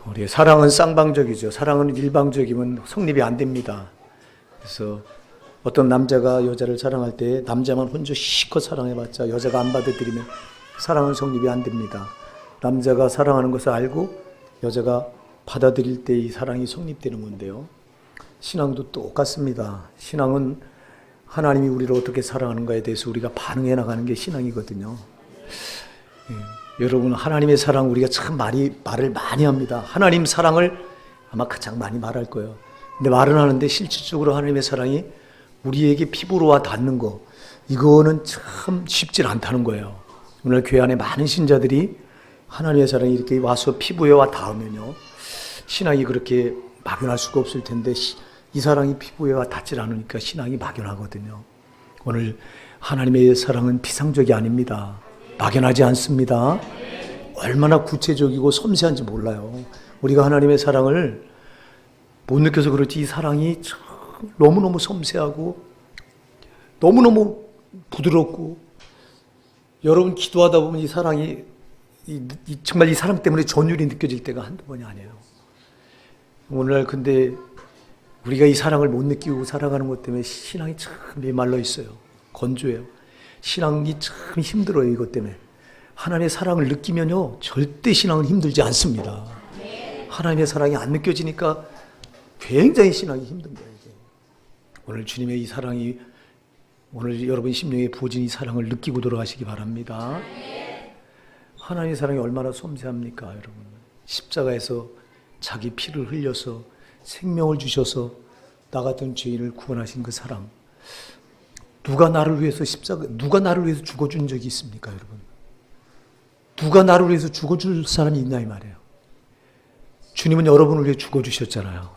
우리의 사랑은 쌍방적이죠. 사랑은 일방적이면 성립이 안 됩니다. 그래서 어떤 남자가 여자를 사랑할 때 남자만 혼자 실컷 사랑해봤자 여자가 안 받아들이면 사랑은 성립이 안 됩니다. 남자가 사랑하는 것을 알고 여자가 받아들일 때 이 사랑이 성립되는 건데요. 신앙도 똑같습니다. 신앙은 하나님이 우리를 어떻게 사랑하는가에 대해서 우리가 반응해 나가는 게 신앙이거든요. 여러분, 하나님의 사랑 우리가 참 말을 많이 합니다. 하나님 사랑을 아마 가장 많이 말할 거예요. 근데 말은 하는데 실질적으로 하나님의 사랑이 우리에게 피부로 와 닿는 거, 이거는 참 쉽지 않다는 거예요. 오늘 교회 안에 많은 신자들이 하나님의 사랑이 이렇게 와서 피부에 와 닿으면요, 신앙이 그렇게 막연할 수가 없을 텐데 이 사랑이 피부에 와 닿질 않으니까 신앙이 막연하거든요. 오늘 하나님의 사랑은 피상적이 아닙니다. 막연하지 않습니다. 얼마나 구체적이고 섬세한지 몰라요. 우리가 하나님의 사랑을 못 느껴서 그렇지 이 사랑이 참 너무너무 섬세하고 너무너무 부드럽고, 여러분 기도하다 보면 이 사랑이 정말 이 사랑 때문에 전율이 느껴질 때가 한두 번이 아니에요. 오늘날 근데 우리가 이 사랑을 못 느끼고 살아가는 것 때문에 신앙이 참 메말라 있어요. 건조해요. 신앙이 참 힘들어요. 이것 때문에. 하나님의 사랑을 느끼면요, 절대 신앙은 힘들지 않습니다. 하나님의 사랑이 안 느껴지니까 굉장히 신앙이 힘든 거예요. 이게. 오늘 주님의 이 사랑이, 오늘 여러분 심령에 부어진 이 사랑을 느끼고 돌아가시기 바랍니다. 하나님의 사랑이 얼마나 섬세합니까, 여러분. 십자가에서 자기 피를 흘려서 생명을 주셔서 나 같은 죄인을 구원하신 그 사랑. 누가 나를 위해서 죽어준 적이 있습니까, 여러분? 누가 나를 위해서 죽어줄 사람이 있나 이 말이에요. 주님은 여러분을 위해 죽어주셨잖아요.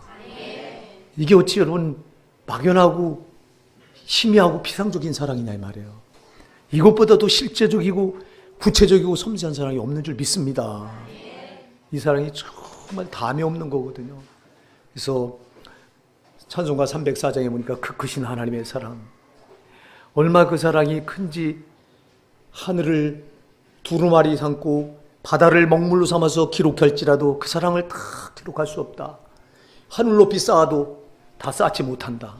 이게 어찌 여러분 막연하고 희미하고 피상적인 사랑이냐 이 말이에요. 이것보다도 실제적이고 구체적이고 섬세한 사랑이 없는 줄 믿습니다. 이 사랑이 정말 담이 없는 거거든요. 그래서 찬송가 304장에 보니까 그 크신 하나님의 사랑, 얼마 그 사랑이 큰지 하늘을 두루마리 삼고 바다를 먹물로 삼아서 기록할지라도 그 사랑을 다 기록할 수 없다. 하늘 높이 쌓아도 다 쌓지 못한다.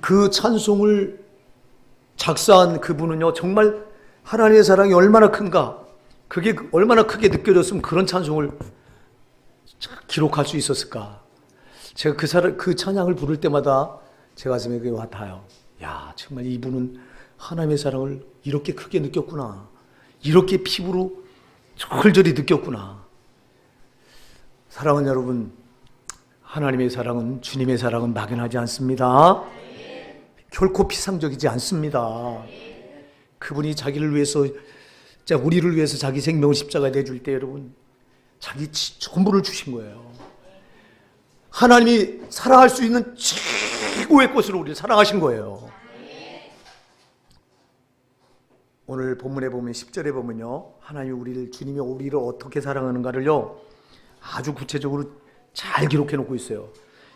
그 찬송을 작사한 그분은요, 정말 하나님의 사랑이 얼마나 큰가, 그게 얼마나 크게 느껴졌으면 그런 찬송을 기록할 수 있었을까. 제가 그 찬양을 부를 때마다 제 가슴에 그게 와 닿아요. 야, 정말 이분은 하나님의 사랑을 이렇게 크게 느꼈구나. 이렇게 피부로 절절히 느꼈구나. 사랑하는 여러분, 하나님의 사랑은, 주님의 사랑은 막연하지 않습니다. 결코 피상적이지 않습니다. 그분이 자기를 위해서, 우리를 위해서 자기 생명을 십자가에 내줄 때 여러분, 자기 전부를 주신 거예요. 하나님이 사랑할 수 있는 최고의 것으로 우리를 사랑하신 거예요. 오늘 본문에 보면 10절에 보면요, 하나님이 주님이 우리를 어떻게 사랑하는가를요 아주 구체적으로 잘 기록해 놓고 있어요.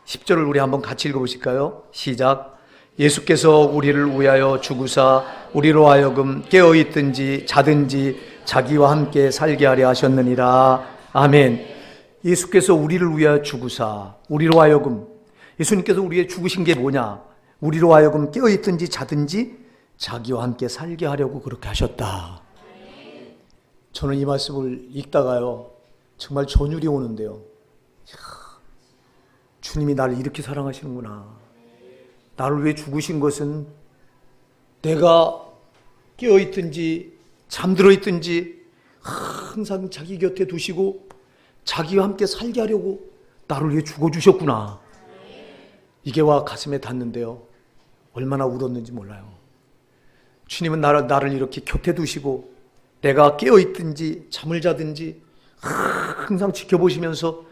10절을 우리 한번 같이 읽어보실까요? 시작. 예수께서 우리를 위하여 죽으사 우리로 하여금 깨어있든지 자든지 자기와 함께 살게 하려 하셨느니라. 아멘. 예수께서 우리를 위하여 죽으사, 우리로 하여금, 예수님께서 우리의 죽으신 게 뭐냐? 우리로 하여금 깨어있든지 자든지 자기와 함께 살게 하려고 그렇게 하셨다. 저는 이 말씀을 읽다가요, 정말 전율이 오는데요. 주님이 나를 이렇게 사랑하시는구나. 나를 위해 죽으신 것은 내가 깨어있든지 잠들어 있든지 항상 자기 곁에 두시고 자기와 함께 살게 하려고 나를 위해 죽어주셨구나. 이게 와 가슴에 닿는데요, 얼마나 울었는지 몰라요. 주님은 나를 이렇게 곁에 두시고 내가 깨어있든지 잠을 자든지 항상 지켜보시면서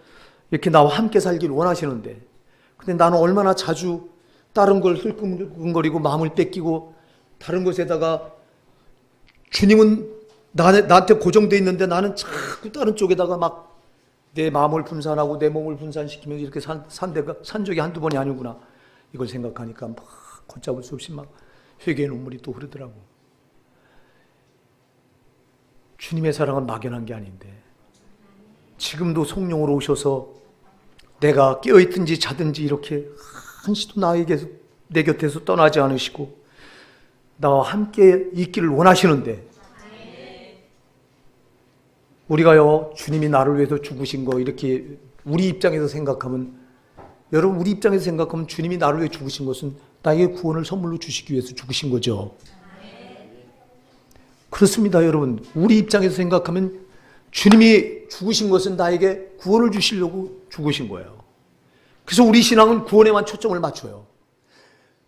이렇게 나와 함께 살길 원하시는데, 근데 나는 얼마나 자주 다른 걸 흘끔흘끔거리고 마음을 뺏기고 다른 것에다가, 주님은 나한테 고정되어 있는데 나는 자꾸 다른 쪽에다가 막 내 마음을 분산하고 내 몸을 분산시키면서 이렇게 산 적이 한두 번이 아니구나. 이걸 생각하니까 막 걷잡을 수 없이 막 회개의 눈물이 또 흐르더라고. 주님의 사랑은 막연한 게 아닌데 지금도 성령으로 오셔서 내가 깨어있든지 자든지 이렇게 한시도 내 곁에서 떠나지 않으시고 나와 함께 있기를 원하시는데, 우리가요 주님이 나를 위해서 죽으신 거 이렇게 우리 입장에서 생각하면, 여러분 우리 입장에서 생각하면 주님이 나를 위해 죽으신 것은 나에게 구원을 선물로 주시기 위해서 죽으신 거죠. 그렇습니다. 여러분 우리 입장에서 생각하면 주님이 죽으신 것은 나에게 구원을 주시려고 죽으신 거예요. 그래서 우리 신앙은 구원에만 초점을 맞춰요.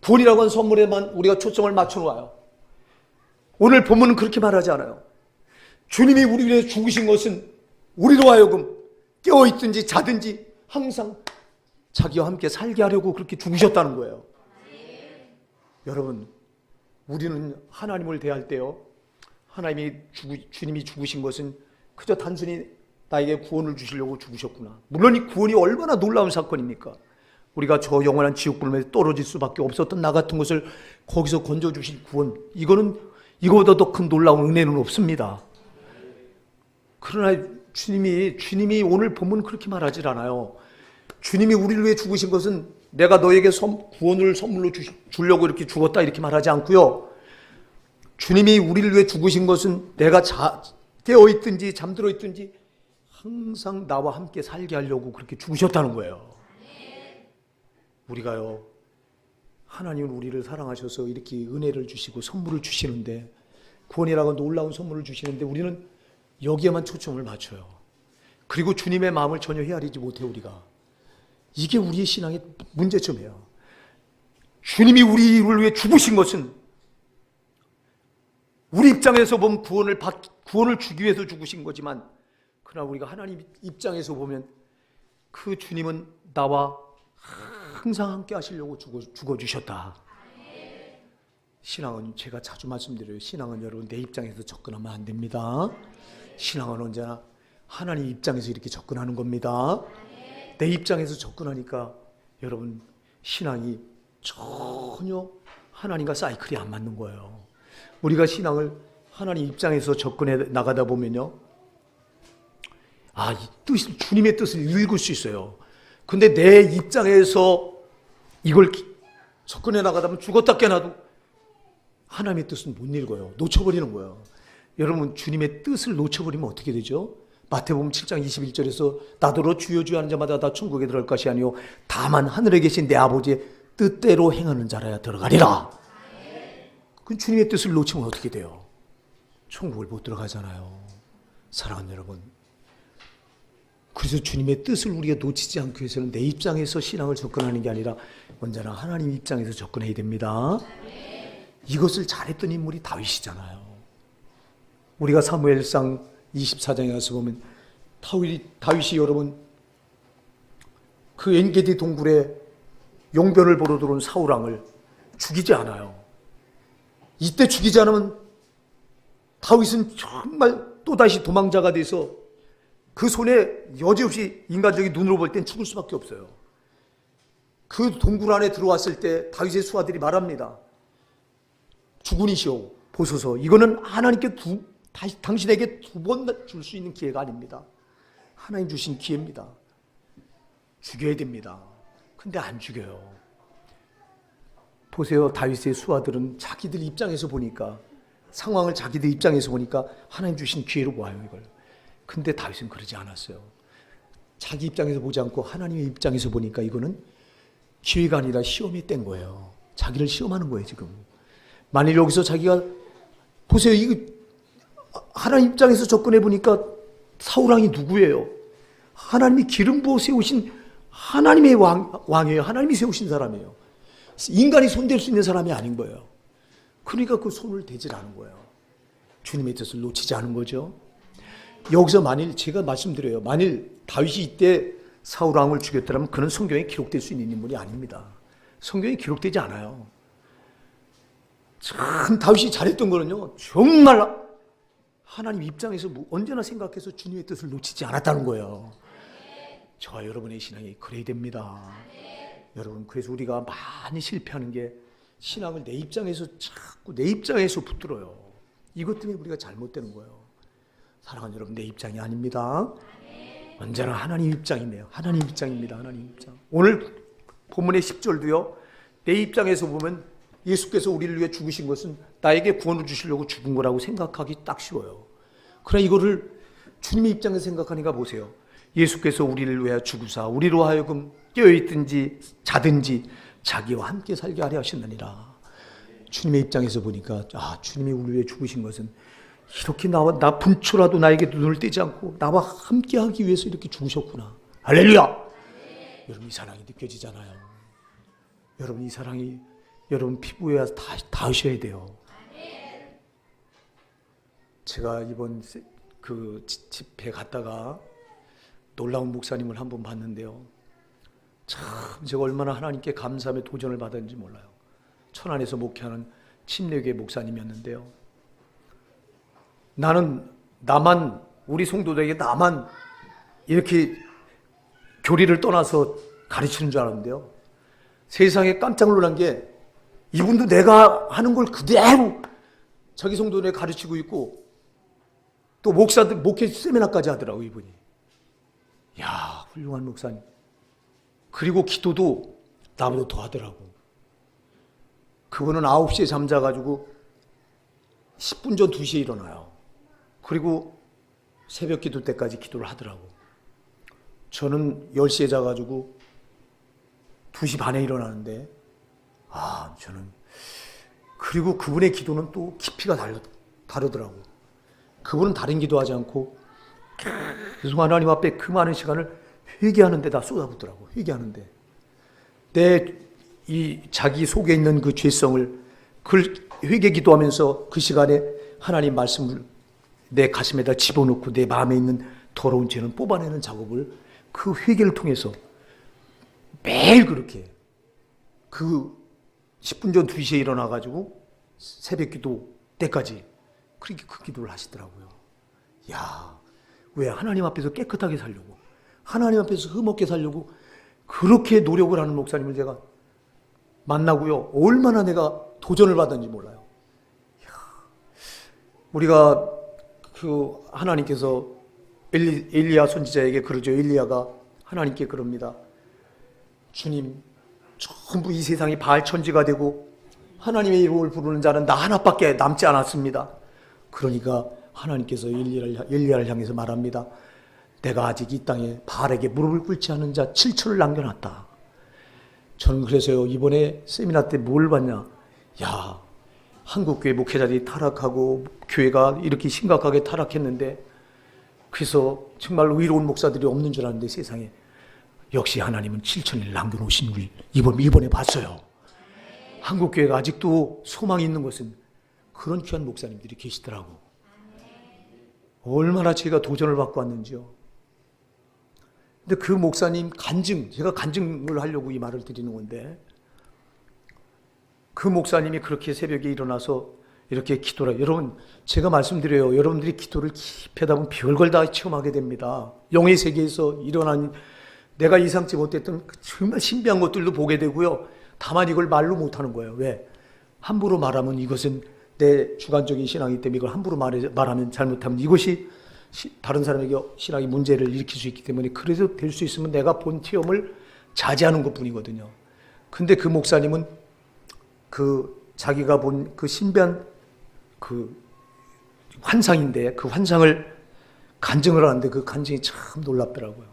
구원이라고 하는 선물에만 우리가 초점을 맞춰 놓아요. 오늘 본문은 그렇게 말하지 않아요. 주님이 우리 위해 죽으신 것은 우리로 하여금 깨어있든지 자든지 항상 자기와 함께 살게 하려고 그렇게 죽으셨다는 거예요. 여러분 우리는 하나님을 대할 때요, 주님이 죽으신 것은 그저 단순히 나에게 구원을 주시려고 죽으셨구나. 물론 이 구원이 얼마나 놀라운 사건입니까? 우리가 저 영원한 지옥불에 떨어질 수밖에 없었던 나 같은 것을 거기서 건져주신 구원, 이거보다 더 큰 놀라운 은혜는 없습니다. 그러나 주님이 오늘 본문 그렇게 말하질 않아요. 주님이 우리를 위해 죽으신 것은 내가 너에게 구원을 선물로 주려고 이렇게 죽었다 이렇게 말하지 않고요. 주님이 우리를 위해 죽으신 것은 내가 깨어있든지 잠들어 있든지 항상 나와 함께 살게 하려고 그렇게 죽으셨다는 거예요. 우리가요, 하나님은 우리를 사랑하셔서 이렇게 은혜를 주시고 선물을 주시는데, 구원이라고 놀라운 선물을 주시는데 우리는 여기에만 초점을 맞춰요. 그리고 주님의 마음을 전혀 헤아리지 못해요. 우리가 이게 우리의 신앙의 문제점이에요. 주님이 우리를 위해 죽으신 것은 우리 입장에서 보면 구원을 주기 위해서 죽으신 거지만, 그러나 우리가 하나님 입장에서 보면 그 주님은 나와 항상 함께 하시려고 죽어주셨다. 신앙은 제가 자주 말씀드려요. 신앙은 여러분 내 입장에서 접근하면 안 됩니다. 신앙은 언제나 하나님 입장에서 이렇게 접근하는 겁니다. 내 입장에서 접근하니까 여러분 신앙이 전혀 하나님과 사이클이 안 맞는 거예요. 우리가 신앙을 하나님 입장에서 접근해 나가다 보면요, 주님의 뜻을 읽을 수 있어요. 근데 내 입장에서 이걸 접근해 나가다 보면 죽었다 깨나도 하나님의 뜻은 못 읽어요. 놓쳐버리는 거예요. 여러분 주님의 뜻을 놓쳐버리면 어떻게 되죠? 마태복음 7장 21절에서 나더러 주여 주여 하는 자마다 다 천국에 들어갈 것이 아니요 다만 하늘에 계신 내 아버지의 뜻대로 행하는 자라야 들어가리라. 그 주님의 뜻을 놓치면 어떻게 돼요? 천국을 못 들어가잖아요. 사랑하는 여러분, 그래서 주님의 뜻을 우리가 놓치지 않기 위해서는 내 입장에서 신앙을 접근하는 게 아니라 언제나 하나님 입장에서 접근해야 됩니다. 이것을 잘했던 인물이 다윗이잖아요. 우리가 사무엘상 24장에 가서 보면 다윗이 여러분 그 엔게디 동굴에 용변을 보러 들어온 사울왕을 죽이지 않아요. 이때 죽이지 않으면 다윗은 정말 또다시 도망자가 돼서 그 손에 여지없이 인간적인 눈으로 볼 땐 죽을 수밖에 없어요. 그 동굴 안에 들어왔을 때 다윗의 수하들이 말합니다. 주군이시오 보소서, 이거는 하나님께 당신에게 두 번 줄 수 있는 기회가 아닙니다. 하나님 주신 기회입니다. 죽여야 됩니다. 근데 안 죽여요. 보세요. 다윗의 수하들은 자기들 입장에서 보니까, 상황을 자기들 입장에서 보니까 하나님 주신 기회로 보아요, 이걸. 근데 다윗은 그러지 않았어요. 자기 입장에서 보지 않고 하나님의 입장에서 보니까 이거는 기회가 아니라 시험이 뗀 거예요. 자기를 시험하는 거예요, 지금. 만일 여기서 자기가, 보세요. 이거 하나님 입장에서 접근해 보니까 사울왕이 누구예요? 하나님이 기름 부어 세우신 하나님의 왕이에요. 하나님이 세우신 사람이에요. 인간이 손댈 수 있는 사람이 아닌 거예요. 그러니까 그 손을 대질 않은 거예요. 주님의 뜻을 놓치지 않은 거죠. 여기서 만일 제가 말씀드려요. 만일 다윗이 이때 사울왕을 죽였더라면 그는 성경에 기록될 수 있는 인물이 아닙니다. 성경에 기록되지 않아요. 참 다윗이 잘했던 거는요, 정말 하나님 입장에서 언제나 생각해서 주님의 뜻을 놓치지 않았다는 거예요. 저와 여러분의 신앙이 그래야 됩니다. 여러분, 그래서 우리가 많이 실패하는 게 신앙을 내 입장에서 자꾸 내 입장에서 붙들어요. 이것 때문에 우리가 잘못되는 거예요. 사랑하는 여러분, 내 입장이 아닙니다. 언제나 하나님 입장이네요. 하나님 입장입니다. 하나님 입장. 오늘 본문의 10절도요. 내 입장에서 보면 예수께서 우리를 위해 죽으신 것은 나에게 구원을 주시려고 죽은 거라고 생각하기 딱 쉬워요. 그러나 이거를 주님의 입장에서 생각하니까 보세요. 예수께서 우리를 위해 죽으사 우리로 하여금 깨어있든지 자든지 자기와 함께 살게 하려 하셨느니라. 주님의 입장에서 보니까 주님이 우리를 위해 죽으신 것은 이렇게 나 분초라도 나에게 눈을 떼지 않고 나와 함께 하기 위해서 이렇게 죽으셨구나. 할렐루야. 여러분 이 사랑이 느껴지잖아요. 여러분 이 사랑이 여러분 피부에 와서 닿으셔야 돼요. 제가 이번 그 집회 갔다가 놀라운 목사님을 한번 봤는데요. 참 제가 얼마나 하나님께 감사함에 도전을 받았는지 몰라요. 천안에서 목회하는 침례교회 목사님이었는데요. 나만 우리 성도들에게 나만 이렇게 교리를 떠나서 가르치는 줄 알았는데요. 세상에 깜짝 놀란 게 이분도 내가 하는 걸 그대로 자기 성도들에게 가르치고 있고 또 목회 세미나까지 하더라고요, 이분이. 야, 훌륭한 목사님. 그리고 기도도 나보다 더 하더라고. 그분은 9시에 잠자가지고 10분 전 2시에 일어나요. 그리고 새벽 기도 때까지 기도를 하더라고. 저는 10시에 자가지고 2시 반에 일어나는데, 저는, 그리고 그분의 기도는 또 깊이가 다르더라고. 그분은 다른 기도하지 않고, 계속 하나님 앞에 그 많은 시간을 회개하는 데다 쏟아붓더라고. 회개하는데. 자기 속에 있는 그 죄성을 회개 기도하면서 그 시간에 하나님 말씀을 내 가슴에다 집어넣고 내 마음에 있는 더러운 죄는 뽑아내는 작업을 그 회개를 통해서 매일 그렇게 그 10분 전 2시에 일어나가지고 새벽 기도 때까지 그렇게 그 기도를 하시더라고요. 야, 왜 하나님 앞에서 깨끗하게 살려고 하나님 앞에서 흠없게 살려고 그렇게 노력을 하는 목사님을 제가 만나고요. 얼마나 내가 도전을 받았는지 몰라요. 우리가 하나님께서 엘리야 선지자에게 그러죠. 엘리야가 하나님께 그럽니다. 주님, 전부 이 세상이 바알 천지가 되고 하나님의 이름을 부르는 자는 나 하나밖에 남지 않았습니다. 그러니까 하나님께서 엘리야를 향해서 말합니다. 내가 아직 이 땅에 바알에게 무릎을 꿇지 않은 자 7천을 남겨놨다. 저는 그래서요, 이번에 세미나 때 뭘 봤냐. 한국교회 목회자들이 타락하고 교회가 이렇게 심각하게 타락했는데 그래서 정말 의로운 목사들이 없는 줄 알았는데 세상에 역시 하나님은 7천을 남겨놓으신 걸 이번에 봤어요. 한국교회가 아직도 소망이 있는 것은 그런 귀한 목사님들이 계시더라고. 얼마나 제가 도전을 받고 왔는지요. 근데 그 목사님 제가 간증을 하려고 이 말을 드리는 건데 그 목사님이 그렇게 새벽에 일어나서 이렇게 기도를, 여러분 제가 말씀드려요. 여러분들이 기도를 깊이 하다 보면 별걸 다 체험하게 됩니다. 영의 세계에서 일어난 내가 예상치 못했던 정말 신비한 것들도 보게 되고요. 다만 이걸 말로 못하는 거예요. 왜? 함부로 말하면 이것은 내 주관적인 신앙이기 때문에 이걸 함부로 말하면 잘못하면 이것이 다른 사람에게 신앙의 문제를 일으킬 수 있기 때문에 그래도 될 수 있으면 내가 본 체험을 자제하는 것뿐이거든요. 근데 그 목사님은 자기가 본 그 신비한 그 환상인데 그 환상을 간증을 하는데 그 간증이 참 놀랍더라고요.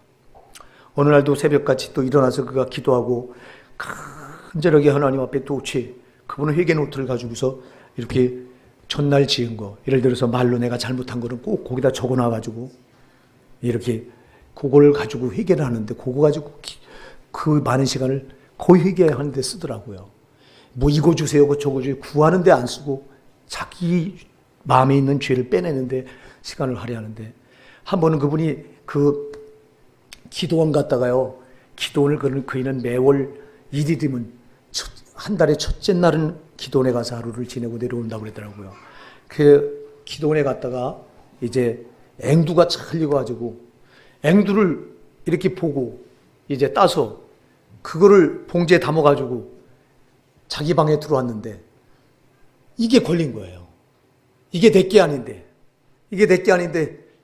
어느 날도 새벽같이 또 일어나서 그가 기도하고 간절하게 하나님 앞에 또 그분은 회개 노트를 가지고서 이렇게 전날 지은 거, 예를 들어서 말로 내가 잘못한 거는 꼭 거기다 적어놔가지고 이렇게 그걸 가지고 회개를 하는데 그거 가지고 그 많은 시간을 거의 회개하는 데 쓰더라고요. 뭐 이거 주세요, 저거 주세요 구하는 데 안 쓰고 자기 마음에 있는 죄를 빼내는데 시간을 할애하는데 한 번은 그분이 그 기도원 갔다가요. 기도원을 그이는 매월 일이 되면 한 달의 첫째 날은 기도원에 가서 하루를 지내고 내려온다고 그러더라고요. 그 기도원에 갔다가 이제 앵두가 잘 익어가지고 앵두를 이렇게 보고 이제 따서 그거를 봉지에 담아가지고 자기 방에 들어왔는데 이게 걸린 거예요. 이게 내게 아닌데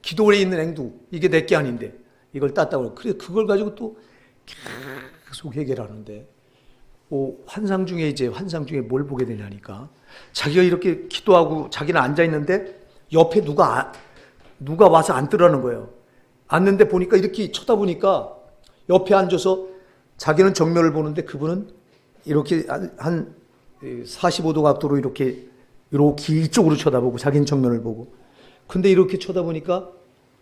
기도원에 있는 앵두 이게 내게 아닌데 이걸 땄다고. 그래 그걸 가지고 또 계속 해결하는데 환상 중에 뭘 보게 되냐니까 자기가 이렇게 기도하고 자기는 앉아 있는데 옆에 누가 와서 앉더라는 거예요. 앉는데 보니까 이렇게 쳐다보니까 옆에 앉아서 자기는 정면을 보는데 그분은 이렇게 한 45도 각도로 이렇게 이쪽으로 쳐다보고 자기는 정면을 보고. 근데 이렇게 쳐다보니까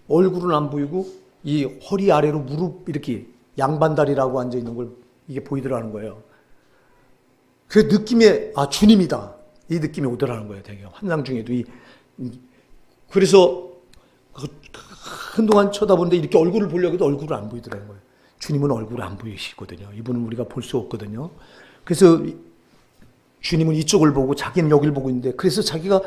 얼굴은 안 보이고 이 허리 아래로 무릎 이렇게 양반다리라고 앉아 있는 걸 이게 보이더라는 거예요. 그 느낌에 주님이다 이 느낌이 오더라는 거예요. 되게 환상 중에도 그래서 한동안 쳐다보는데 이렇게 얼굴을 보려고 해도 얼굴을 안 보이더라는 거예요. 주님은 얼굴을 안 보이시거든요. 이분은 우리가 볼 수 없거든요. 그래서 주님은 이쪽을 보고 자기는 여기를 보고 있는데 그래서 자기가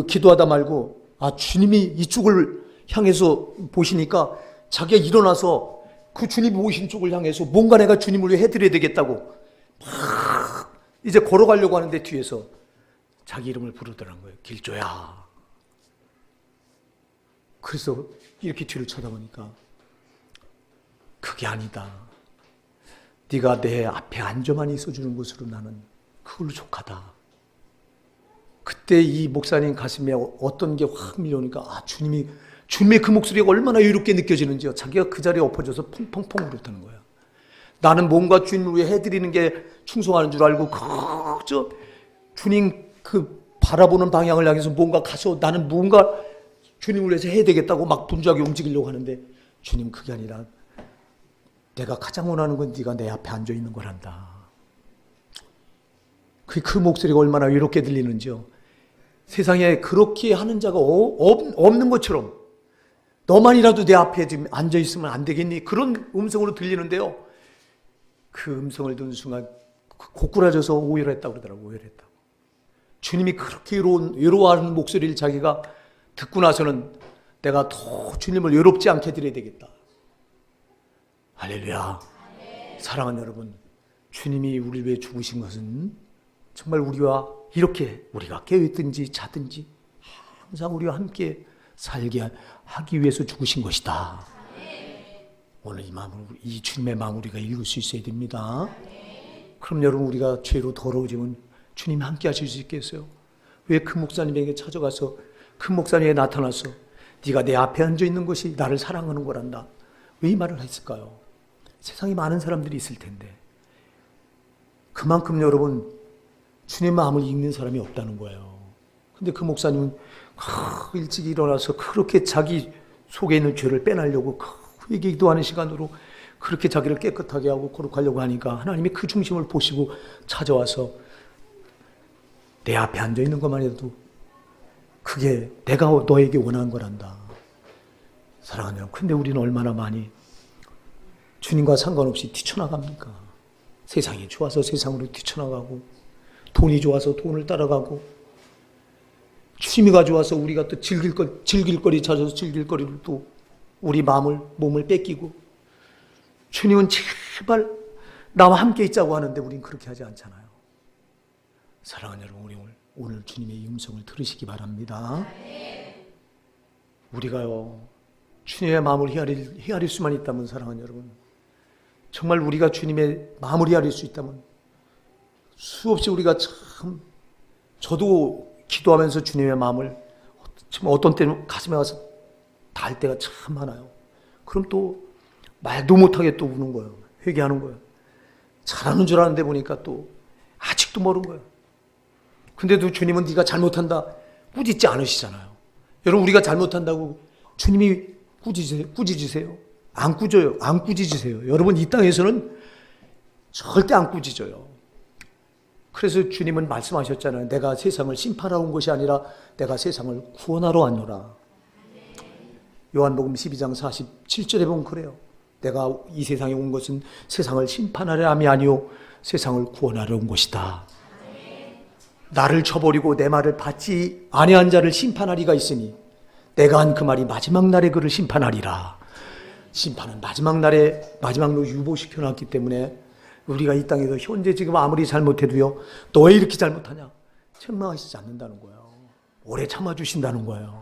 기도하다 말고 주님이 이쪽을 향해서 보시니까 자기가 일어나서 그 주님이 보이신 쪽을 향해서 뭔가 내가 주님을 위해 해드려야 되겠다고 막 이제 걸어가려고 하는데 뒤에서 자기 이름을 부르더라는 거예요. 길조야. 그래서 이렇게 뒤를 쳐다보니까 그게 아니다. 네가 내 앞에 앉아만 있어주는 것으로 나는 그걸로 족하다. 그때 이 목사님 가슴에 어떤 게 확 밀려오니까 주님의 그 목소리가 얼마나 여유롭게 느껴지는지요. 자기가 그 자리에 엎어져서 펑펑펑 울었다는 거야. 나는 뭔가 주님을 위해 해드리는 게 충성하는 줄 알고 주님 바라보는 방향을 향해서 뭔가 가서 나는 뭔가 주님을 위해서 해야 되겠다고 막 분주하게 움직이려고 하는데 주님 그게 아니라 내가 가장 원하는 건 네가 내 앞에 앉아 있는 거란다. 그 목소리가 얼마나 외롭게 들리는지요. 세상에 그렇게 하는 자가 없는 것처럼 너만이라도 내 앞에 지금 앉아 있으면 안 되겠니? 그런 음성으로 들리는데요. 그 음성을 듣는 순간 고꾸라져서 오열했다고 그러더라고요. 오열했다고. 주님이 그렇게 외로워하는 목소리를 자기가 듣고 나서는 내가 더 주님을 외롭지 않게 드려야 되겠다. 할렐루야. 사랑하는 여러분, 주님이 우리를 위해 죽으신 것은 정말 우리와 이렇게 우리가 깨어있든지 자든지 항상 우리와 함께 살게 하기 위해서 죽으신 것이다. 오늘 이 주님의 마음 우리가 읽을 수 있어야 됩니다. 그럼 여러분 우리가 죄로 더러워지면 주님이 함께 하실 수 있겠어요? 왜 그 목사님에게 찾아가서 그 목사님에게 나타나서 네가 내 앞에 앉아 있는 것이 나를 사랑하는 거란다. 왜 이 말을 했을까요? 세상에 많은 사람들이 있을 텐데 그만큼 여러분 주님 마음을 읽는 사람이 없다는 거예요. 근데 그 목사님은 일찍 일어나서 그렇게 자기 속에 있는 죄를 빼내려고 회개 기도하는 시간으로 그렇게 자기를 깨끗하게 하고 거룩하려고 하니까 하나님이 그 중심을 보시고 찾아와서 내 앞에 앉아 있는 것만 해도 그게 내가 너에게 원하는 거란다. 사랑하는 여러분, 근데 우리는 얼마나 많이 주님과 상관없이 뛰쳐나갑니까? 세상이 좋아서 세상으로 뛰쳐나가고 돈이 좋아서 돈을 따라가고 취미가 좋아서 우리가 또 즐길 거리 찾아서 즐길 거리를 또 우리 몸을 뺏기고 주님은 제발 나와 함께 있자고 하는데 우린 그렇게 하지 않잖아요. 사랑하는 여러분, 우리 오늘 주님의 음성을 들으시기 바랍니다. 우리가요 주님의 마음을 헤아릴 수만 있다면 사랑하는 여러분, 정말 우리가 주님의 마음을 헤아릴 수 있다면 수없이 우리가 저도 기도하면서 주님의 마음을 어떤 때는 가슴에 와서 닿을 때가 참 많아요. 그럼 또 말도 못하게 또 우는 거예요. 회개하는 거예요. 잘하는 줄 아는데 보니까 또 아직도 모르는 거예요. 근데도 주님은 네가 잘못한다 꾸짖지 않으시잖아요. 여러분, 우리가 잘못한다고 주님이 꾸짖으세요? 안 꾸짖어요. 안 꾸짖으세요. 여러분, 이 땅에서는 절대 안 꾸짖어요. 그래서 주님은 말씀하셨잖아요. 내가 세상을 심판하러 온 것이 아니라 내가 세상을 구원하러 왔노라. 요한복음 12장 47절에 보면 그래요. 내가 이 세상에 온 것은 세상을 심판하려 함이 아니요 세상을 구원하러 온 것이다. 나를 쳐버리고 내 말을 받지 아니한 자를 심판하리가 있으니 내가 한 그 말이 마지막 날에 그를 심판하리라. 심판은 마지막으로 유보시켜놨기 때문에 우리가 이 땅에서 현재 지금 아무리 잘못해도요, 너 왜 이렇게 잘못하냐? 책망하시지 않는다는 거예요. 오래 참아주신다는 거예요.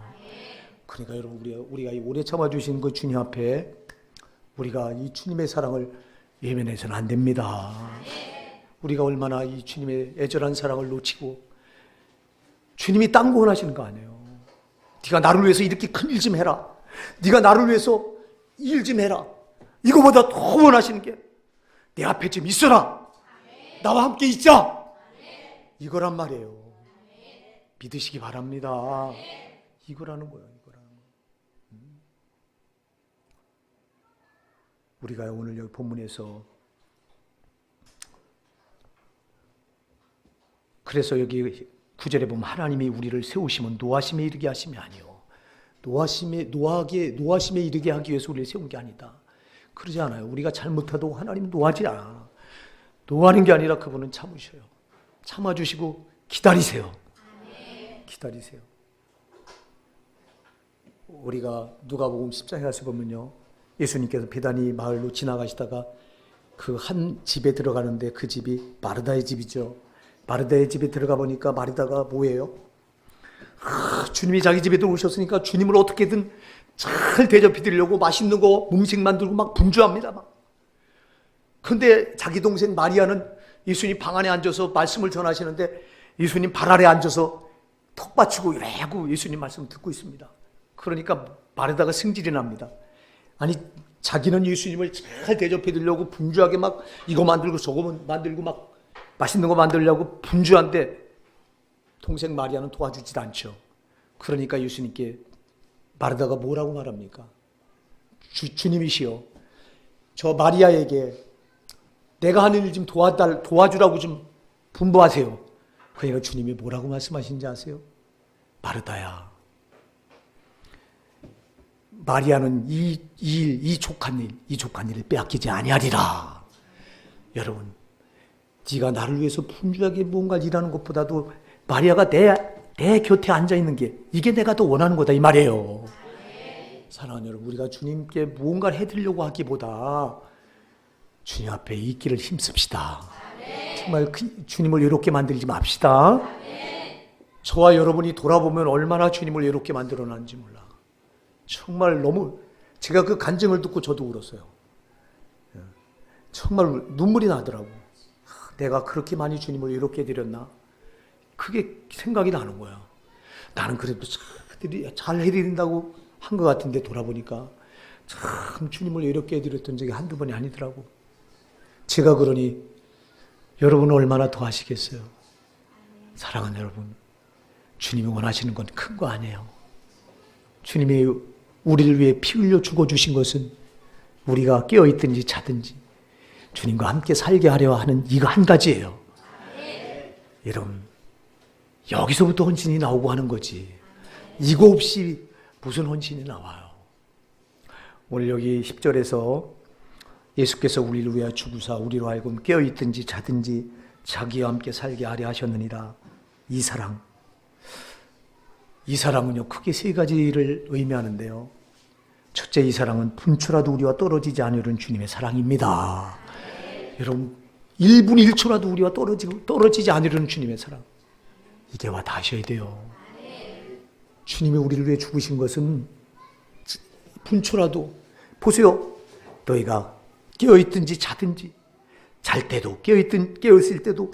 그러니까 여러분, 우리가 이 오래 참아주신 그 주님 앞에 우리가 이 주님의 사랑을 외면해서는 안 됩니다. 우리가 얼마나 이 주님의 애절한 사랑을 놓치고, 주님이 딴 거 원하시는 거 아니에요. 네가 나를 위해서 이렇게 큰 일 좀 해라. 네가 나를 위해서 일 좀 해라. 이거보다 더 원하시는 게 내 앞에 좀 있어라. 나와 함께 있자. 이거란 말이에요. 믿으시기 바랍니다. 이거라는 거예요. 우리가 오늘 여기 본문에서, 그래서 여기 9절에 보면 하나님이 우리를 세우시면 노하심에 이르게 하심이 아니요, 노하심에 이르게 하기 위해서 우리를 세운 게 아니다. 그러지 않아요. 우리가 잘못해도 하나님 노하지 않아. 노하는 게 아니라 그분은 참으셔요. 참아주시고 기다리세요. 기다리세요. 우리가 누가복음 10장에 가서 보면요, 예수님께서 베다니 마을로 지나가시다가 그 한 집에 들어가는데, 그 집이 마르다의 집이죠. 마르다의 집에 들어가 보니까 마르다가 뭐예요? 주님이 자기 집에 들어오셨으니까 주님을 어떻게든 잘 대접해 드리려고 맛있는 거 음식 만들고 막 분주합니다. 근데 자기 동생 마리아는 예수님 방 안에 앉아서 말씀을 전하시는데 예수님 발 아래 앉아서 턱 받치고 이러고 예수님 말씀 듣고 있습니다. 그러니까 마르다가 승질이 납니다. 아니, 자기는 예수님을 잘 대접해 드리려고 분주하게 막 이거 만들고 저거 만들고 막 맛있는 거 만들려고 분주한데 동생 마리아는 도와주지도 않죠. 그러니까 예수님께 마르다가 뭐라고 말합니까? 주님이시여, 저 마리아에게 내가 하는 일 좀 도와주라고 좀 분부하세요. 그러니까 주님이 뭐라고 말씀하신지 아세요? 마르다야, 마리아는 이 족한 일을 빼앗기지 아니하리라. 여러분, 네가 나를 위해서 분주하게 뭔가를 일하는 것보다도 마리아가 내 곁에 앉아있는 게, 이게 내가 더 원하는 거다, 이 말이에요. 사랑하는 여러분, 우리가 주님께 무언가를 해드리려고 하기보다 주님 앞에 있기를 힘씁시다. 정말 주님을 외롭게 만들지 맙시다. 저와 여러분이 돌아보면 얼마나 주님을 외롭게 만들어놨는지 몰라. 정말 너무, 제가 그 간증을 듣고 저도 울었어요. 정말 눈물이 나더라고. 내가 그렇게 많이 주님을 외롭게 해드렸나? 그게 생각이 나는 거야. 나는 그래도 잘 해드린다고 한 것 같은데 돌아보니까 참 주님을 외롭게 해드렸던 적이 한두 번이 아니더라고. 제가 그러니 여러분은 얼마나 더 하시겠어요? 사랑하는 여러분, 주님이 원하시는 건 큰 거 아니에요. 주님이 우리를 위해 피 흘려 죽어주신 것은 우리가 깨어있든지 자든지 주님과 함께 살게 하려 하는 이거 한 가지예요. 여러분, 여기서부터 헌신이 나오고 하는 거지. 이거 없이 무슨 헌신이 나와요? 오늘 여기 10절에서 예수께서 우리를 위하여 죽으사 우리로 하여금 깨어있든지 자든지 자기와 함께 살게 하려 하셨느니라. 이 사랑은요, 크게 세 가지를 의미하는데요. 첫째, 이 사랑은 분초라도 우리와 떨어지지 않으려는 주님의 사랑입니다. 여러분, 1분 1초라도 우리와 떨어지지 않으려는 주님의 사랑, 이게 와 닿으셔야 돼요. 주님이 우리를 위해 죽으신 것은 분초라도, 보세요, 너희가 깨어있든지 자든지, 잘 때도 깨어있을 때도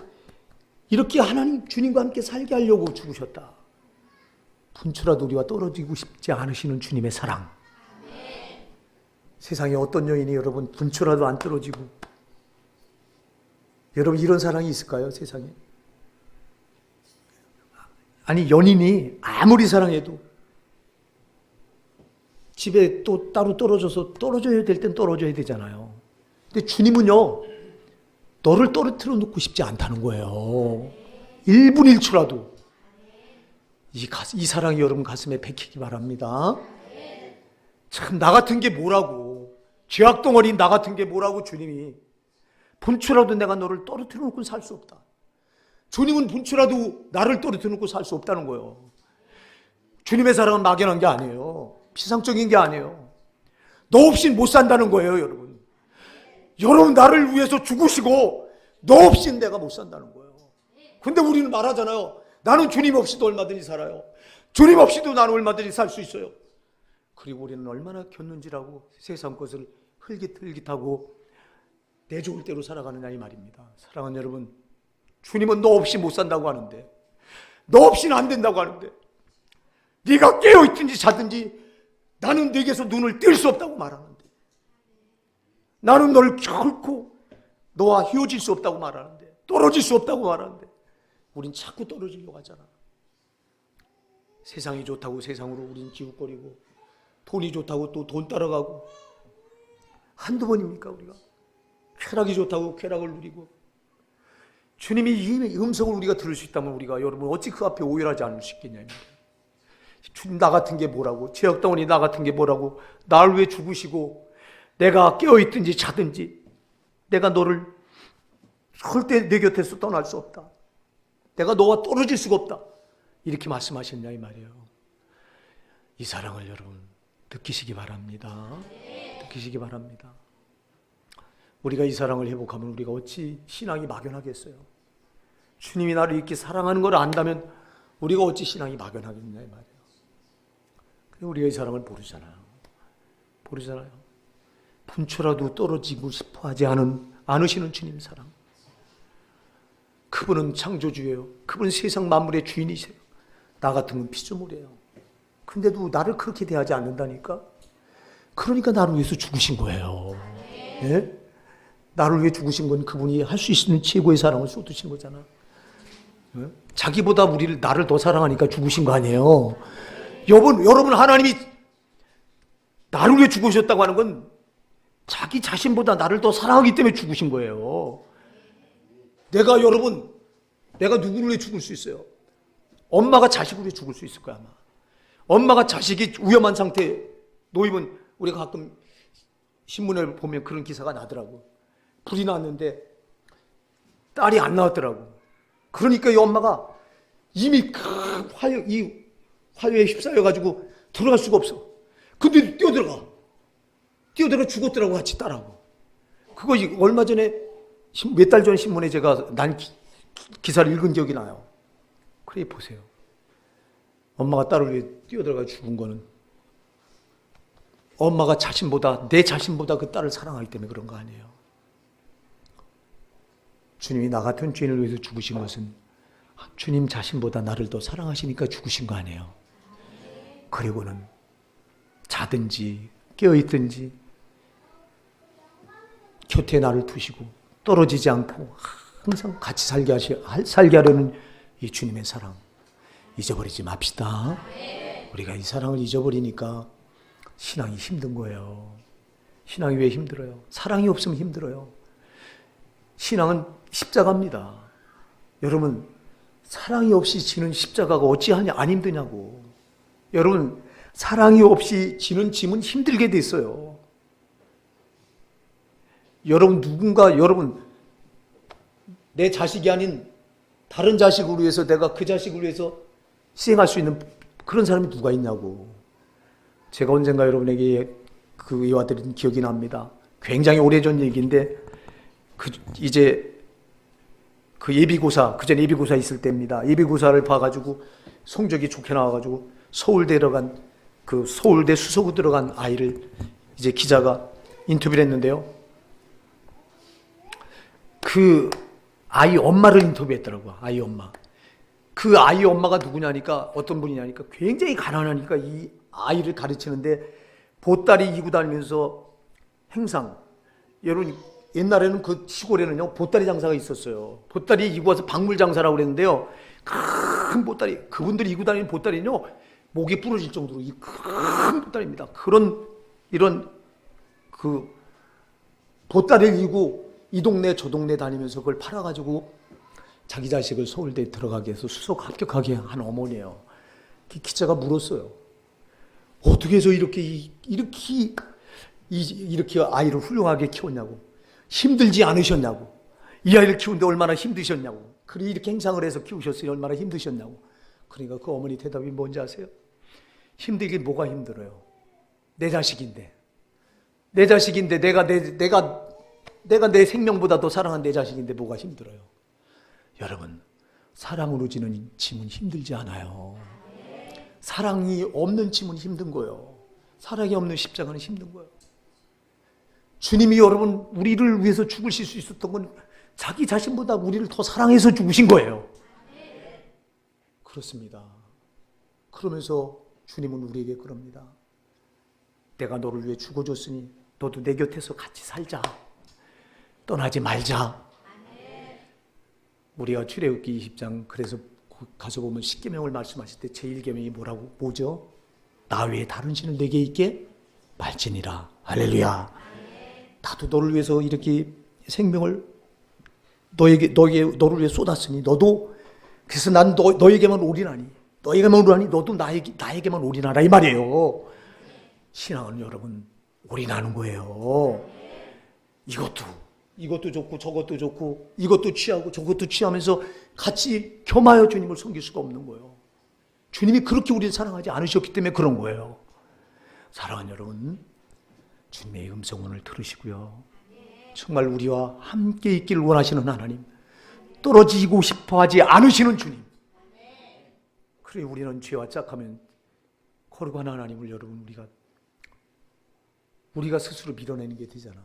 이렇게 하나님 주님과 함께 살게 하려고 죽으셨다. 분초라도 우리와 떨어지고 싶지 않으시는 주님의 사랑. 세상에 어떤 여인이 여러분 분초라도 안 떨어지고, 여러분 이런 사랑이 있을까요, 세상에? 아니, 연인이 아무리 사랑해도 집에 또 따로 떨어져야 될 땐 떨어져야 되잖아요. 근데 주님은요, 너를 떨어뜨려 놓고 싶지 않다는 거예요. 1분 1초라도. 이 사랑이 여러분 가슴에 박히기 바랍니다. 참, 나 같은 게 뭐라고, 죄악덩어리인 나 같은 게 뭐라고 주님이. 분초라도 내가 너를 떨어뜨려 놓고 살 수 없다. 주님은 분초라도 나를 떨어뜨려 놓고 살 수 없다는 거예요. 주님의 사랑은 막연한 게 아니에요. 피상적인 게 아니에요. 너 없인 못 산다는 거예요, 여러분. 여러분, 나를 위해서 죽으시고 너 없인 내가 못 산다는 거예요. 근데 우리는 말하잖아요. 나는 주님 없이도 얼마든지 살아요. 주님 없이도 나는 얼마든지 살 수 있어요. 그리고 우리는 얼마나 곁눈질하고 세상 것을 흘깃흘깃하고 내 좋을 대로 살아가느냐 이 말입니다. 사랑하는 여러분, 주님은 너 없이 못 산다고 하는데, 너 없이는 안 된다고 하는데, 네가 깨어있든지 자든지 나는 네게서 눈을 뗄 수 없다고 말하는데, 나는 너를 결코 너와 헤어질 수 없다고 말하는데, 떨어질 수 없다고 말하는데, 우린 자꾸 떨어지려고 하잖아. 세상이 좋다고 세상으로 우린 기웃거리고, 돈이 좋다고 또 돈 따라가고, 한두 번입니까 우리가? 쾌락이 좋다고 쾌락을 누리고, 주님이 이 음성을 우리가 들을 수 있다면 우리가 여러분 어찌 그 앞에 오열하지 않을 수 있겠냐. 주님 나 같은 게 뭐라고, 죄악덩어리 나 같은 게 뭐라고, 나를 위해 죽으시고 내가 깨어있든지 자든지 내가 너를 절대 내 곁에서 떠날 수 없다, 내가 너와 떨어질 수가 없다, 이렇게 말씀하셨냐 이 말이에요. 이 사랑을 여러분 느끼시기 바랍니다. 느끼시기 바랍니다. 우리가 이 사랑을 회복하면 우리가 어찌 신앙이 막연하겠어요? 주님이 나를 이렇게 사랑하는 걸 안다면 우리가 어찌 신앙이 막연하겠냐 이 말이에요. 우리가 이 사랑을 모르잖아요. 모르잖아요. 분초라도 떨어지고 싶어하지 않으시는 주님 사랑. 그분은 창조주예요. 그분은 세상 만물의 주인이세요. 나 같은 건 피조물이에요. 근데도 나를 그렇게 대하지 않는다니까? 그러니까 나를 위해서 죽으신 거예요. 예? 나를 위해 죽으신 건 그분이 할 수 있는 최고의 사랑을 쏟으신 거잖아. 예? 자기보다 나를 더 사랑하니까 죽으신 거 아니에요. 여러분 하나님이 나를 위해 죽으셨다고 하는 건 자기 자신보다 나를 더 사랑하기 때문에 죽으신 거예요. 내가 누구를 위해 죽을 수 있어요? 엄마가 자식을 위해 죽을 수 있을 거야 아마. 엄마가 자식이 위험한 상태에 놓이면 우리가 가끔 신문을 보면 그런 기사가 나더라고. 불이 났는데 딸이 안 나왔더라고. 그러니까 이 엄마가 이미 큰 화요에 휩싸여가지고 들어갈 수가 없어. 근데 뛰어들어가 죽었더라고, 같이 딸하고. 그거 얼마 전에 몇 달 전 신문에 제가 기사를 읽은 기억이 나요. 그래 보세요. 엄마가 딸을 위해 뛰어들어가 죽은 거는 엄마가 내 자신보다 그 딸을 사랑하기 때문에 그런 거 아니에요. 주님이 나 같은 죄인을 위해서 죽으신 것은 주님 자신보다 나를 더 사랑하시니까 죽으신 거 아니에요. 그리고는 자든지 깨어있든지 곁에 나를 두시고 떨어지지 않고 항상 같이 살게 하려는 이 주님의 사랑 잊어버리지 맙시다. 우리가 이 사랑을 잊어버리니까 신앙이 힘든 거예요. 신앙이 왜 힘들어요? 사랑이 없으면 힘들어요. 신앙은 십자가입니다. 여러분, 사랑이 없이 지는 십자가가 어찌하냐 안 힘드냐고. 여러분, 사랑이 없이 지는 짐은 힘들게 돼 있어요. 여러분, 내 자식이 아닌 다른 자식을 위해서 내가 그 자식을 위해서 희생할 수 있는 그런 사람이 누가 있냐고. 제가 언젠가 여러분에게 그 이와드린 기억이 납니다. 굉장히 오래전 얘기인데 이제 그 그전 예비고사 있을 때입니다. 예비고사를 봐가지고 성적이 좋게 나와가지고 서울대 수석으로 들어간 아이를 이제 기자가 인터뷰를 했는데요. 그 아이 엄마를 인터뷰했더라고요. 아이 엄마. 그 아이 엄마가 누구냐니까, 어떤 분이냐니까, 굉장히 가난하니까 이 아이를 가르치는데 보따리 이고 다니면서 행상. 여러분, 옛날에는 그 시골에는요, 보따리 장사가 있었어요. 보따리 이고 와서 박물 장사라고 그랬는데요. 큰 보따리, 그분들이 이고 다니는 보따리는요, 목이 부러질 정도로 이 큰 보따리입니다. 이런 보따리를 이고 이 동네 저 동네 다니면서 그걸 팔아가지고 자기 자식을 서울대에 들어가게 해서 수석 합격하게 한 어머니예요. 기자가 물었어요. 어떻게 해서 이렇게 아이를 훌륭하게 키웠냐고. 힘들지 않으셨냐고. 이 아이를 키우는데 얼마나 힘드셨냐고. 그래 이렇게 행상을 해서 키우셨으니 얼마나 힘드셨냐고. 그러니까 그 어머니 대답이 뭔지 아세요? 힘들긴 뭐가 힘들어요. 내 자식인데 내가 내 생명보다 더 사랑한 내 자식인데 뭐가 힘들어요. 여러분, 사랑으로 지는 짐은 힘들지 않아요. 사랑이 없는 짐은 힘든 거예요. 사랑이 없는 십자가는 힘든 거예요. 주님이 여러분 우리를 위해서 죽으실 수 있었던 건 자기 자신보다 우리를 더 사랑해서 죽으신 거예요. 그렇습니다. 그러면서 주님은 우리에게 그럽니다. 내가 너를 위해 죽어줬으니 너도 내 곁에서 같이 살자. 떠나지 말자. 우리가 출애굽기 20장 그래서 가서 보면 십계명을 말씀하실 때 제1계명이 뭐죠? 나 외에 다른 신을 내게 있게 말지니라. 할렐루야. 나도 너를 위해서 이렇게 생명을 너를 위해 쏟았으니 너도 그래서 난 너에게만 올인하니 너에게만 올인하니 너도 나에게만 올인하라 이 말이에요. 신앙은 여러분 올인하는 거예요. 이것도 좋고 저것도 좋고 이것도 취하고 저것도 취하면서 같이 겸하여 주님을 섬길 수가 없는 거예요. 주님이 그렇게 우리를 사랑하지 않으셨기 때문에 그런 거예요. 사랑하는 여러분, 주님의 음성을 들으시고요. 정말 우리와 함께 있기를 원하시는 하나님, 떨어지고 싶어하지 않으시는 주님. 그래 우리는 죄와 짝하면 거룩한 하나님을 여러분 우리가 스스로 밀어내는 게 되잖아.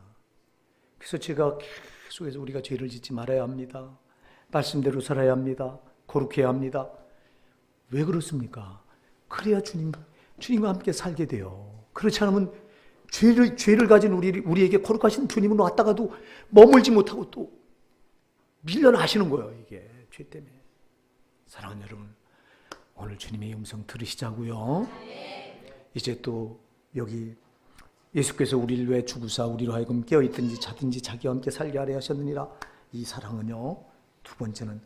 그래서 제가 계속해서 우리가 죄를 짓지 말아야 합니다. 말씀대로 살아야 합니다. 거룩해야 합니다. 왜 그렇습니까? 그래야 주님과 함께 살게 돼요. 그렇지 않으면 죄를 가진 우리에게 거룩하신 주님은 왔다가도 머물지 못하고 또 밀려나시는 거예요. 이게 죄 때문에. 사랑하는 여러분, 오늘 주님의 음성 들으시자고요. 이제 또 여기 예수께서 우리를 위해 죽으사 우리로 하여금 깨어있든지 자든지 자기와 함께 살게 하려 하셨느니라. 이 사랑은요, 두 번째는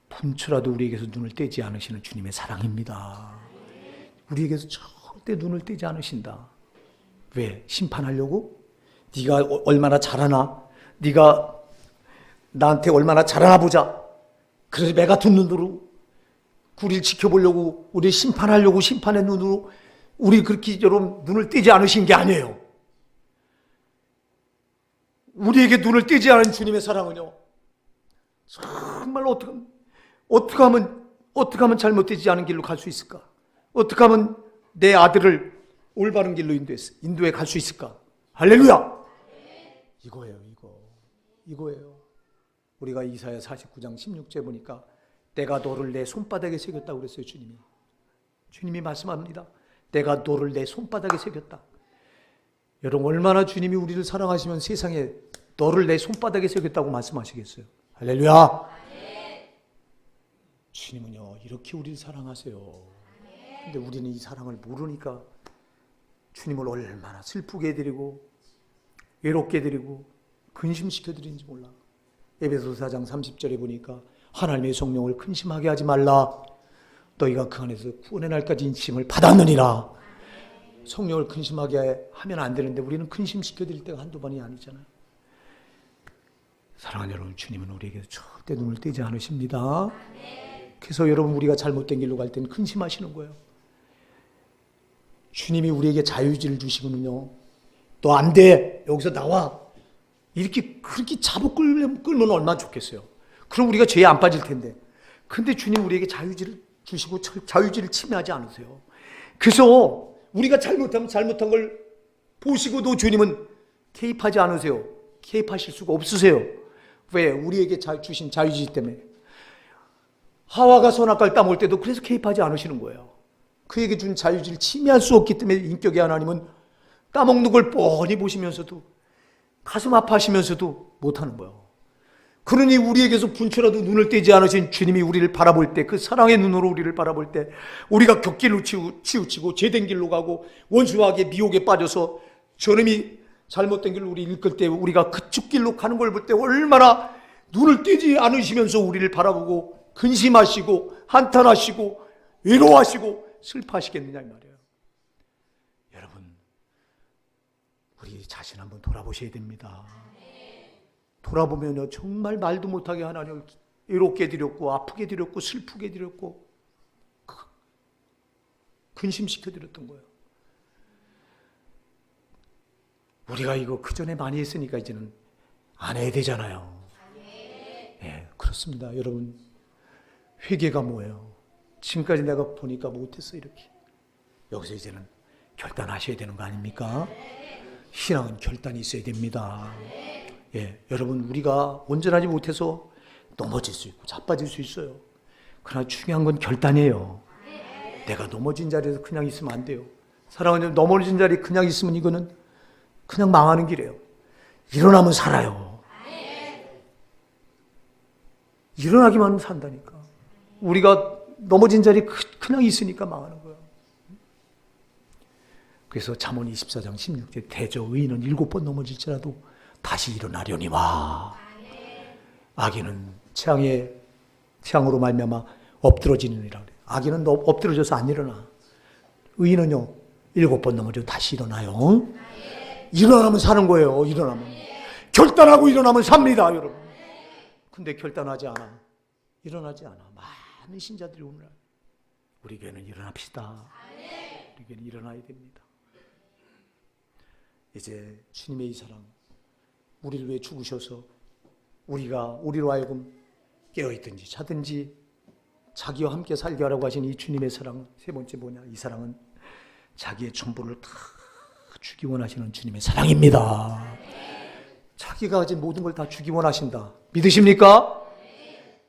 분초라도 우리에게서 눈을 떼지 않으시는 주님의 사랑입니다. 우리에게서 절대 눈을 떼지 않으신다. 왜? 심판하려고? 네가 얼마나 잘하나? 네가 나한테 얼마나 잘하나 보자. 그래서 매 같은 눈으로 우리를 지켜보려고, 우리를 심판하려고 심판의 눈으로 우리 그렇게 여러분 눈을 떼지 않으신 게 아니에요. 우리에게 눈을 떼지 않은 주님의 사랑은요, 정말 어떻게 하면 잘못되지 않은 길로 갈 수 있을까? 어떻게 하면 내 아들을 올바른 길로 인도해 갈 수 있을까? 할렐루야! 이거예요. 우리가 이사야 49장 16절 보니까 내가 너를 내 손바닥에 새겼다고 그랬어요. 주님이 말씀합니다. 내가 너를 내 손바닥에 새겼다. 여러분 얼마나 주님이 우리를 사랑하시면 세상에 너를 내 손바닥에 새겼다고 말씀하시겠어요. 할렐루야. 주님은요 이렇게 우리를 사랑하세요. 근데 우리는 이 사랑을 모르니까 주님을 얼마나 슬프게 해드리고 외롭게 해드리고 근심시켜 드리는지 몰라. 에베소서 4장 30절에 보니까 하나님의 성령을 근심하게 하지 말라. 너희가 그 안에서 구원의 날까지 인침을 받았느니라. 성령을 근심하게 하면 안 되는데 우리는 근심시켜 드릴 때가 한두 번이 아니잖아요. 사랑하는 여러분, 주님은 우리에게 절대 눈을 떼지 않으십니다. 그래서 여러분 우리가 잘못된 길로 갈 때는 근심하시는 거예요. 주님이 우리에게 자유의지를 주시거든요. 너 안 돼. 여기서 나와. 그렇게 잡아 끌면 얼마나 좋겠어요. 그럼 우리가 죄에 안 빠질 텐데. 근데 주님 우리에게 자유의지를 주시고 자유의지를 침해하지 않으세요. 그래서 우리가 잘못하면 잘못한 걸 보시고도 주님은 개입하지 않으세요. 개입하실 수가 없으세요. 왜? 우리에게 주신 자유의지 때문에. 하와가 선악과를 따먹을 때도 그래서 개입하지 않으시는 거예요. 그에게 준 자유의지를 침해할 수 없기 때문에 인격의 하나님은 따먹는 걸 뻔히 보시면서도 가슴 아파하시면서도 못하는 거예요. 그러니 우리에게서 분초라도 눈을 떼지 않으신 주님이 우리를 바라볼 때, 그 사랑의 눈으로 우리를 바라볼 때 우리가 곁길로 치우치고 죄된 길로 가고 원수에게 미혹에 빠져서 저놈이 잘못된 길로 우리 이끌 때 우리가 그쪽 길로 가는 걸 볼 때 얼마나 눈을 떼지 않으시면서 우리를 바라보고 근심하시고 한탄하시고 외로워하시고 슬퍼하시겠느냐 이 말이에요. 여러분 우리 자신 한번 돌아보셔야 됩니다. 돌아보면요 정말 말도 못하게 하나님을 외롭게 해드렸고 아프게 해드렸고 슬프게 해드렸고 근심시켜드렸던 거예요. 우리가 이거 그전에 많이 했으니까 이제는 안 해야 되잖아요. 네, 그렇습니다. 여러분 회개가 뭐예요? 지금까지 내가 보니까 못했어 이렇게. 여기서 이제는 결단하셔야 되는 거 아닙니까? 신앙은 결단이 있어야 됩니다. 예, 여러분, 우리가 온전하지 못해서 넘어질 수 있고 자빠질 수 있어요. 그러나 중요한 건 결단이에요. 내가 넘어진 자리에서 그냥 있으면 안 돼요. 사랑하는, 넘어진 자리에 그냥 있으면 이거는 그냥 망하는 길이에요. 일어나면 살아요. 일어나기만 하면 산다니까. 우리가 넘어진 자리에 그냥 있으니까 망하는 거예요. 그래서 잠언 24장 16절 대저 의인은 7번 넘어질지라도 다시 일어나려니와. 악인은 재앙으로 말미암아 엎드러지느니라 그래요. 악인은 엎드러져서 안 일어나. 의인은요 7번 넘어져도 다시 일어나요. 일어나면 사는 거예요. 일어나면 결단하고 일어나면 삽니다, 여러분. 근데 결단하지 않아. 일어나지 않아. 많은 신자들이 오늘 우리 교회는 일어납시다. 우리 교회는 일어나야 됩니다. 이제 주님의 이 사랑, 우리를 위해 죽으셔서 우리로 하여금 깨어있든지 자든지 자기와 함께 살게 하라고 하신 이 주님의 사랑, 세 번째 뭐냐? 이 사랑은 자기의 전부를 다 주기 원하시는 주님의 사랑입니다. 자기가 가진 모든 걸 다 주기 원하신다. 믿으십니까?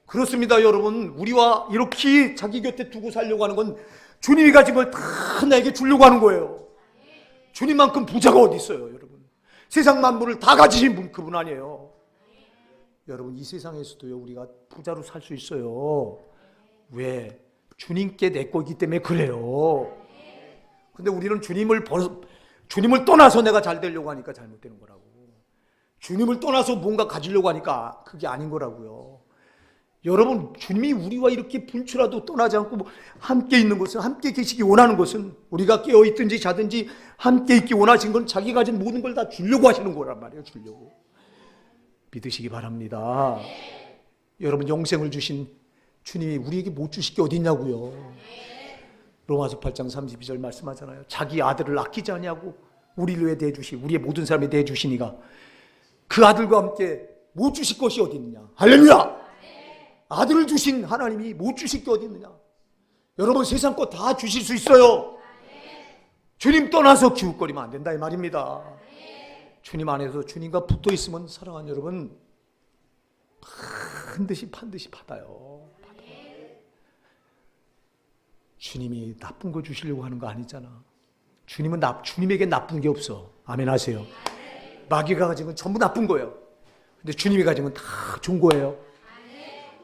그렇습니다, 여러분. 우리와 이렇게 자기 곁에 두고 살려고 하는 건 주님이 가진 걸 다 나에게 주려고 하는 거예요. 주님만큼 부자가 어디 있어요, 여러분. 세상 만물을 다 가지신 분, 그분 아니에요. 여러분, 이 세상에서도요, 우리가 부자로 살 수 있어요. 왜? 주님께 내 거기 때문에 그래요. 근데 우리는 주님을 떠나서 내가 잘 되려고 하니까 잘못되는 거라고. 주님을 떠나서 뭔가 가지려고 하니까 그게 아닌 거라고요. 여러분, 주님이 우리와 이렇게 분출라도 떠나지 않고 함께 있는 것은, 함께 계시기 원하는 것은, 우리가 깨어있든지 자든지 함께 있기 원하신 건 자기 가진 모든 걸 다 주려고 하시는 거란 말이에요. 주려고. 믿으시기 바랍니다. 여러분, 영생을 주신 주님이 우리에게 못 주실 게 어디 있냐고요. 로마서 8장 32절 말씀하잖아요. 자기 아들을 아끼지 않냐고 우리를 위해 내주시, 우리의 모든 사람에 내주시니가 그 아들과 함께 못 주실 것이 어디 있느냐. 할렐루야. 아들을 주신 하나님이 못 주실 게 어디 있느냐. 여러분, 세상 거 다 주실 수 있어요. 주님 떠나서 기웃거리면 안 된다 이 말입니다. 주님 안에서 주님과 붙어 있으면 사랑하는 여러분, 반드시 받아요. 주님이 나쁜 거 주시려고 하는 거 아니잖아. 주님에게 나쁜 게 없어. 아멘 하세요. 마귀가 가진 건 전부 나쁜 거예요. 근데 주님이 가진 건 다 좋은 거예요.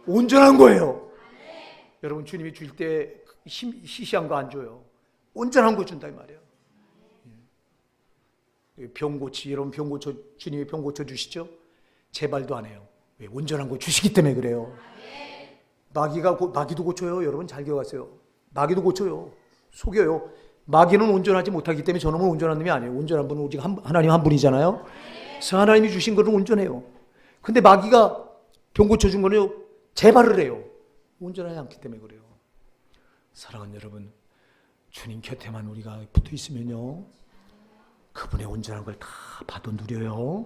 온전한 거예요. 여러분, 주님이 줄 때 시시한 거 안 줘요. 온전한 거 준다 이 말이에요. 병 고치, 여러분 주님이 병 고쳐 주시죠? 제발도 안 해요. 왜? 온전한 거 주시기 때문에 그래요. 마귀도 고쳐요. 여러분 잘 기억하세요. 마귀도 고쳐요. 속여요. 마귀는 온전하지 못하기 때문에 저놈은 온전한 놈이 아니에요. 온전한 분은 오직 하나님 한 분이잖아요. 그래서 하나님이 주신 것은 온전해요. 근데 마귀가 병 고쳐준 거는요, 재발을 해요. 온전하지 않기 때문에 그래요. 사랑하는 여러분, 주님 곁에만 우리가 붙어 있으면요, 그분의 온전한 걸 다 받아 누려요.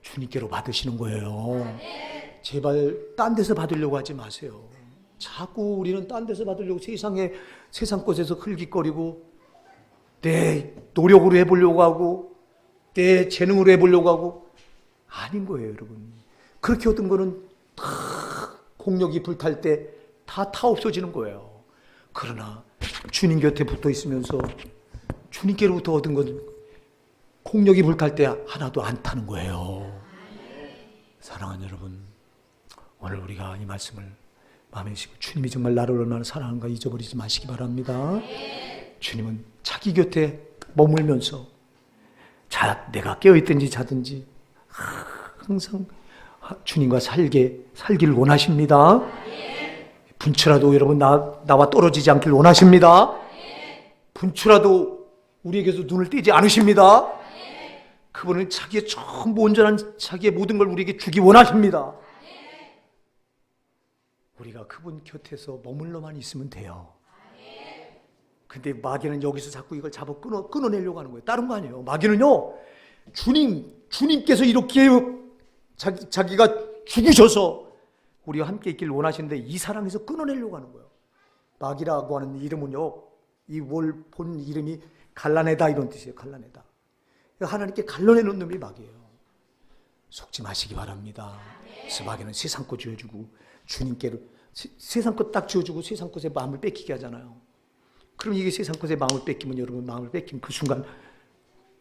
주님께로 받으시는 거예요. 제발 딴 데서 받으려고 하지 마세요. 자꾸 우리는 딴 데서 받으려고 세상 것에서 흘깃거리고 내 노력으로 해보려고 하고 내 재능으로 해보려고 하고 아닌 거예요, 여러분. 그렇게 얻은 거는 다 공력이 불탈 때 다 없어지는 거예요. 그러나 주님 곁에 붙어 있으면서 주님께로부터 얻은 건 공력이 불탈 때 하나도 안 타는 거예요. 사랑하는 여러분, 오늘 우리가 이 말씀을 마음에 드시고 주님이 정말 나를 얼마나 사랑하는가 잊어버리지 마시기 바랍니다. 주님은 자기 곁에 머물면서 내가 깨어있든지 자든지 항상 주님과 살기를 원하십니다. 분추라도 여러분 나와 떨어지지 않기를 원하십니다. 분추라도 우리에게서 눈을 떼지 않으십니다. 그분은 자기의 전부 온전한 자기의 모든 걸 우리에게 주기 원하십니다. 우리가 그분 곁에서 머물러만 있으면 돼요. 근데 마귀는 여기서 자꾸 이걸 잡아 끊어내려고 하는 거예요. 다른 거 아니에요. 마귀는요, 주님께서 이렇게 자기가 죽으셔서 우리와 함께 있기를 원하시는데 이 사랑에서 끊어내려고 하는 거예요. 마귀라고 하는 이름은요, 이 본 이름이 갈라내다 이런 뜻이에요. 갈라내다. 하나님께 갈라내는 놈이 마귀예요. 속지 마시기 바랍니다. 그래서 마귀는 세상 것 쥐어주고 주님께로 세상 것 딱 쥐어주고 세상 것에 마음을 뺏기게 하잖아요. 그럼 이게 세상 것에 마음을 뺏기면 여러분 마음을 뺏기면 그 순간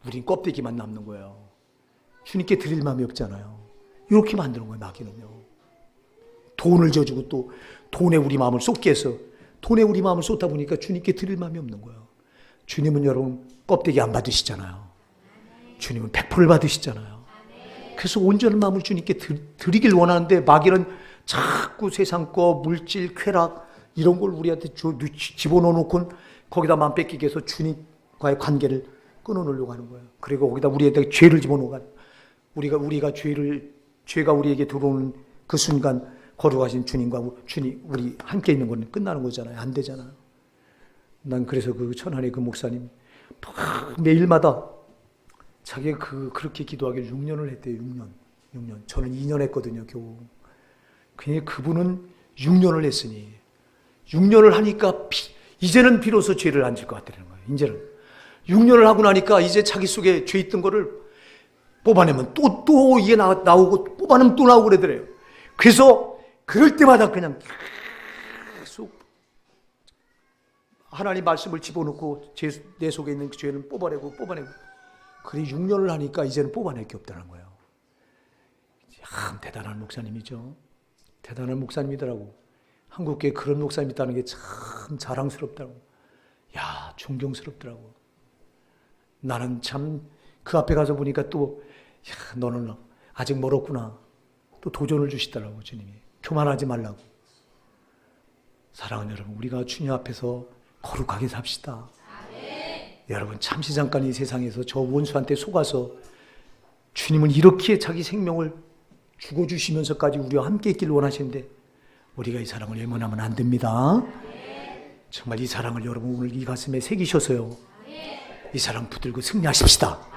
우린 껍데기만 남는 거예요. 주님께 드릴 마음이 없잖아요. 이렇게 만드는 거예요. 마귀는요. 돈을 져주고 또 돈에 우리 마음을 쏟게 해서 돈에 우리 마음을 쏟다 보니까 주님께 드릴 마음이 없는 거예요. 주님은 여러분 껍데기 안 받으시잖아요. 주님은 100%를 받으시잖아요. 그래서 온전한 마음을 주님께 드리길 원하는데 마귀는 자꾸 세상 거, 물질, 쾌락 이런 걸 우리한테 집어넣어놓고 거기다 마음 뺏기게 해서 주님과의 관계를 끊어놓으려고 하는 거예요. 그리고 거기다 우리한테 죄를 집어넣어. 우리가 죄가 우리에게 들어오는 그 순간 거룩하신 주님과 우리 함께 있는 건 끝나는 거잖아요. 안 되잖아요. 난 그래서 그 천안의 그 목사님 매일마다 자기가 그렇게 기도하기를 6년을 했대요. 6년. 저는 2년 했거든요. 겨우. 그분은 6년을 했으니 6년을 하니까 이제는 비로소 죄를 안 질 것 같다는 거예요. 이제는 6년을 하고 나니까 이제 자기 속에 죄 있던 거를 뽑아내면 또 이게 나오고 뽑아내면 또 나오고 그러더래요. 그래서 그럴 때마다 그냥 계속 하나님 말씀을 집어넣고 내 속에 있는 그 죄는 뽑아내고 그래 6년을 하니까 이제는 뽑아낼 게 없다는 거예요. 참 대단한 목사님이죠. 대단한 목사님이더라고. 한국교회에 그런 목사님이 있다는 게 참 자랑스럽다고. 야, 존경스럽더라고. 나는 참 그 앞에 가서 보니까 또 너는 아직 멀었구나. 또 도전을 주시더라고 주님이. 교만하지 말라고. 사랑하는 여러분, 우리가 주님 앞에서 거룩하게 삽시다. 여러분 잠시 잠깐 이 세상에서 저 원수한테 속아서 주님은 이렇게 자기 생명을 죽어주시면서까지 우리와 함께 있기를 원하시는데 우리가 이 사랑을 외면하면 안 됩니다. 정말 이 사랑을 여러분 오늘 이 가슴에 새기셔서요. 이 사랑 붙들고 승리하십시다.